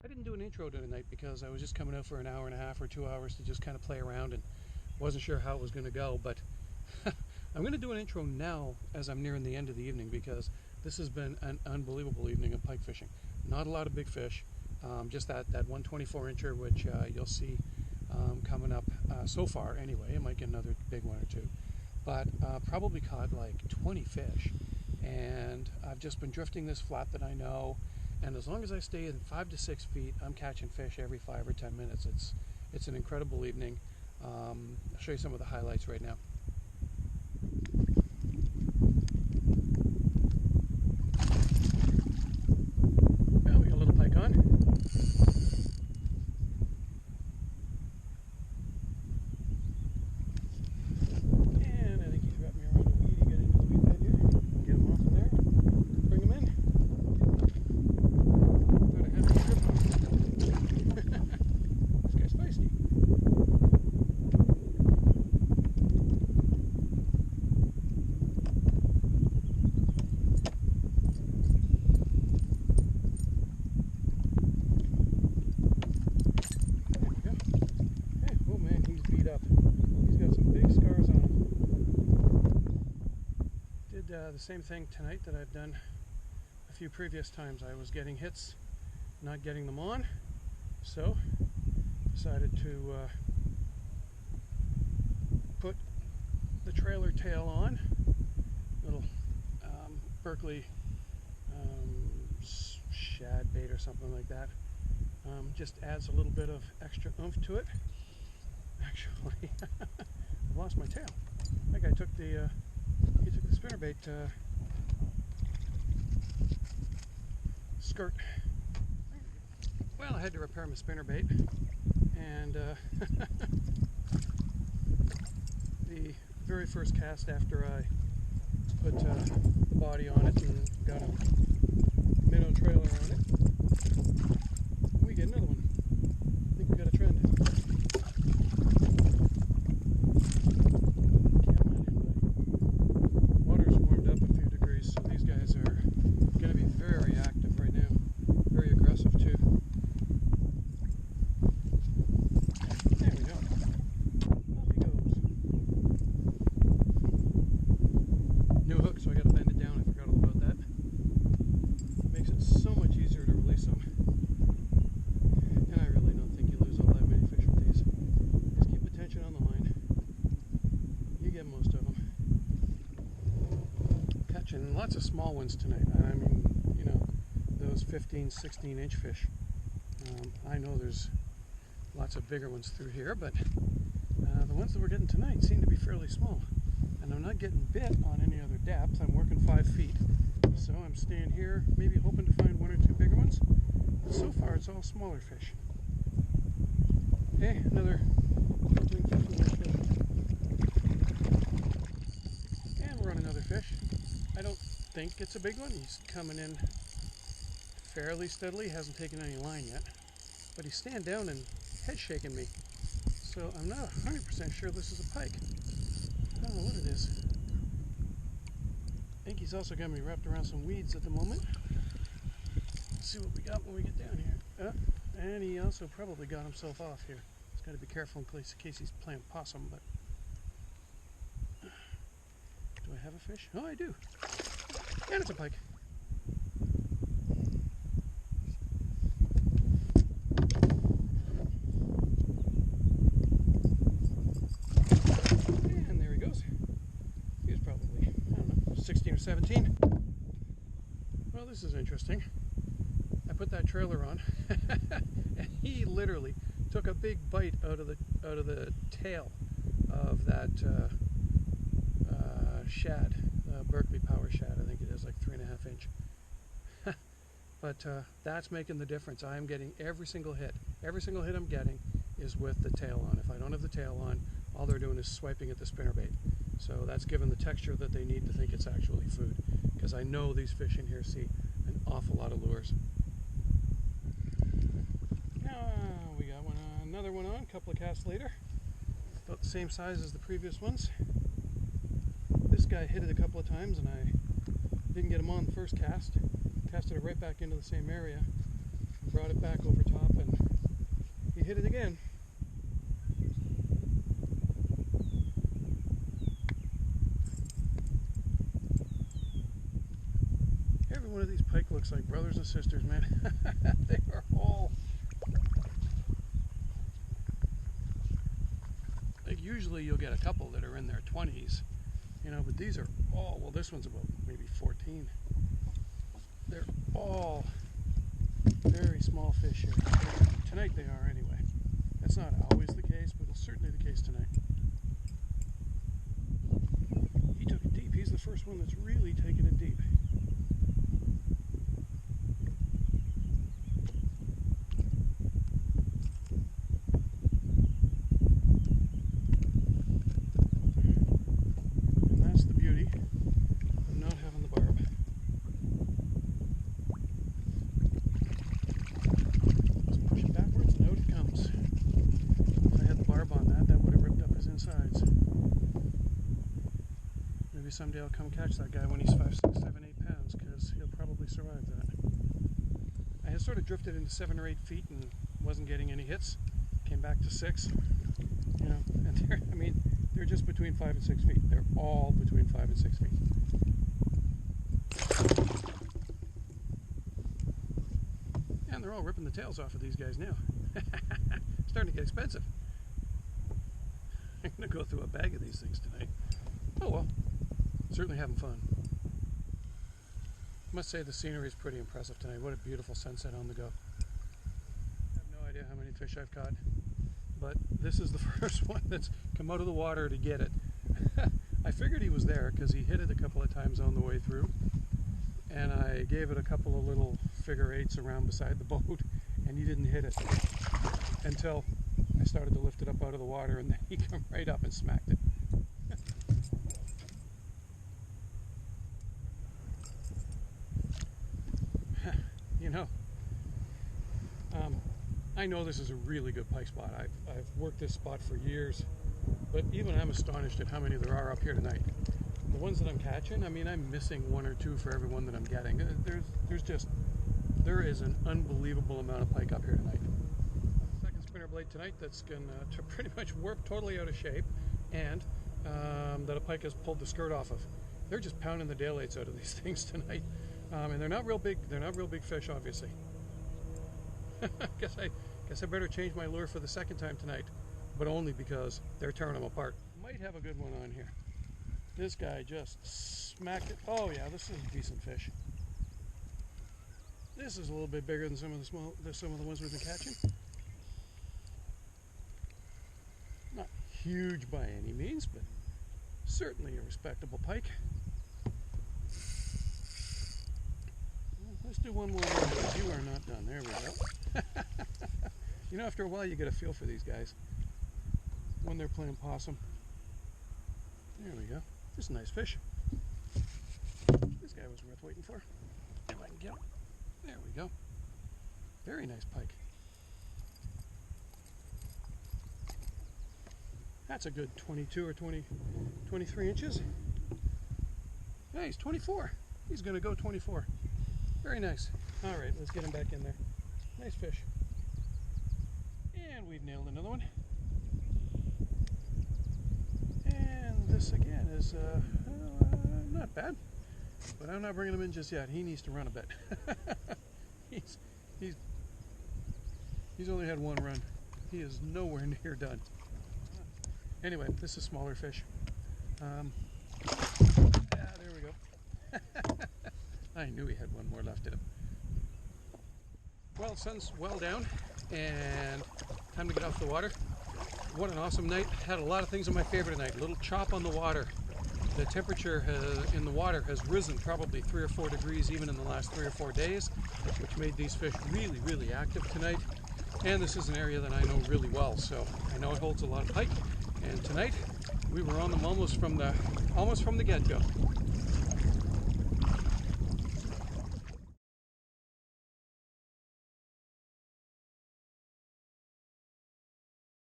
didn't do an intro tonight because I was just coming out for an hour and a half or 2 hours to just kind of play around and wasn't sure how it was going to go, but I'm going to do an intro now as I'm nearing the end of the evening because this has been an unbelievable evening of pike fishing. Not a lot of big fish, just that 124 incher which you'll see coming up so far anyway. I might get another big one or two, but probably caught like 20 fish, and I've just been drifting this flat that I know, and as long as I stay in 5 to 6 feet, I'm catching fish every 5 or 10 minutes. It's an incredible evening. I'll show you some of the highlights right now. Well, we got a little pike on. And I think he's wrapped me around a weedy. Get into the weed bed here. Get him off of there. Bring him in. Thought I had a grip on him. This guy's feisty. The same thing tonight that I've done a few previous times. I was getting hits, not getting them on, so decided to put the trailer tail on. Little Berkeley shad bait or something like that. Just adds a little bit of extra oomph to it. Actually, I've lost my tail. That guy took the spinnerbait skirt. Well, I had to repair my spinnerbait, and the very first cast after I put the body on it and got a minnow trailer on it, we get another one. I think we got a trend. And lots of small ones tonight. I mean, you know, those 15, 16 inch fish. I know there's lots of bigger ones through here, but the ones that we're getting tonight seem to be fairly small. And I'm not getting bit on any other depth. I'm working 5 feet. So I'm staying here, maybe hoping to find 1 or 2 bigger ones. But so far it's all smaller fish. Okay, another 15 inch fish. And we're on another fish. I don't think it's a big one. He's coming in fairly steadily. Hasn't taken any line yet. But he's standing down and head shaking me. So I'm not 100% sure this is a pike. I don't know what it is. I think he's also got me wrapped around some weeds at the moment. Let's see what we got when we get down here. And he also probably got himself off here. He's got to be careful in case he's playing possum, but... Do I have a fish? Oh, I do. And it's a pike. And there he goes. He was probably, I don't know, 16 or 17. Well, this is interesting. I put that trailer on, and he literally took a big bite out of the tail of that shad, Berkeley power shad. I think it is like 3.5 inch. But that's making the difference. I am getting every single hit. Every single hit I'm getting is with the tail on. If I don't have the tail on, all they're doing is swiping at the spinnerbait. So that's given the texture that they need to think it's actually food. Because I know these fish in here see an awful lot of lures. Now we got another one on, a couple of casts later. About the same size as the previous ones. This guy hit it a couple of times and I didn't get him on the first cast. Casted it right back into the same area. brought it back over top, and he hit it again. Every one of these pike looks like brothers and sisters, man. They are all like, usually you'll get a couple that are in their 20s, you know, but these are all, well, this one's about maybe 14. They're all very small fish here. Tonight they are anyway. That's not always the case, but it's certainly the case tonight. He took it deep. He's the first one that's really taken it deep. And that's the beauty of not having the barb. Just push it backwards and out it comes. If I had the barb on that, that would have ripped up his insides. Maybe someday I'll come catch that guy when he's 5, 6, 7, 8 pounds, because he'll probably survive that. I had sort of drifted into 7 or 8 feet and wasn't getting any hits. Came back to 6, you know, and they're, I mean, they're just between 5 and 6 feet. They're all between 5 and 6 feet. And they're all ripping the tails off of these guys now. Starting to get expensive. I'm going to go through a bag of these things tonight. Oh well, certainly having fun. I must say the scenery is pretty impressive tonight. What a beautiful sunset on the go. I have no idea how many fish I've caught, but this is the first one that's come out of the water to get it. I figured he was there because he hit it a couple of times on the way through, and I gave it a couple of little figure eights around beside the boat, and he didn't hit it until I started to lift it up out of the water, and then he came right up and smacked it. You know, I know this is a really good pike spot. I've worked this spot for years, but even I'm astonished at how many there are up here tonight. The ones that I'm catching, I mean, I'm missing 1 or 2 for every one that I'm getting. There is an unbelievable amount of pike up here tonight. Second spinner blade tonight that's going to pretty much warp totally out of shape, and that a pike has pulled the skirt off of. They're just pounding the daylights out of these things tonight. And they're not real big. They're not real big fish, obviously. guess I better change my lure for the second time tonight, but only because they're tearing them apart. Might have a good one on here. This guy just smacked it. Oh yeah, this is a decent fish. This is a little bit bigger than some of the ones we've been catching. Not huge by any means, but certainly a respectable pike. Let's do one more because you are not done. There we go. You know, after a while you get a feel for these guys when they're playing possum. There we go. Just a nice fish. This guy was worth waiting for. If I can get him. There we go. Very nice pike. That's a good 22 or 23 inches. Yeah, he's 24. He's going to go 24. Very nice. All right, let's get him back in there. Nice fish. And we've nailed another one. And this again is not bad, but I'm not bringing him in just yet. He needs to run a bit. he's only had 1 run. He is nowhere near done. Anyway, this is smaller fish. Yeah, there we go. I knew he had 1 more left in him. Well, sun's well down and time to get off the water. What an awesome night. Had a lot of things in my favor tonight. A little chop on the water. The temperature in the water has risen probably 3 or 4 degrees even in the last 3 or 4 days, which made these fish really, really active tonight. And this is an area that I know really well, so I know it holds a lot of pike. And tonight we were on them almost from the get-go.